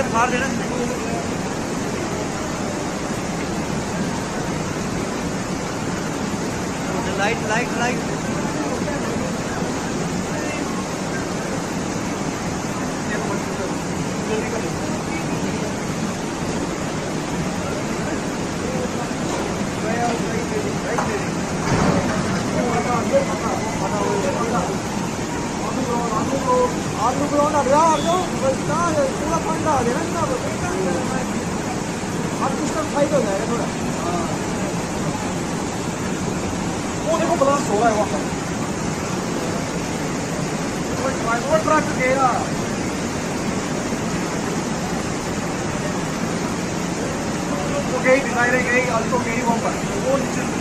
के फाड़ देना। लाइट लाइट लाइट आलू ग्राउंड हट जाओ पूरा ठंडा आ जाए ना, अब सिस्टम टाइट हो जाएगा थोड़ा। वो देखो ब्लास्ट हो रहा है वहाँ पर, वो ट्रक गया। वो गई डिजाइन गई अल्टो गई वहाँ पर, वो नीचे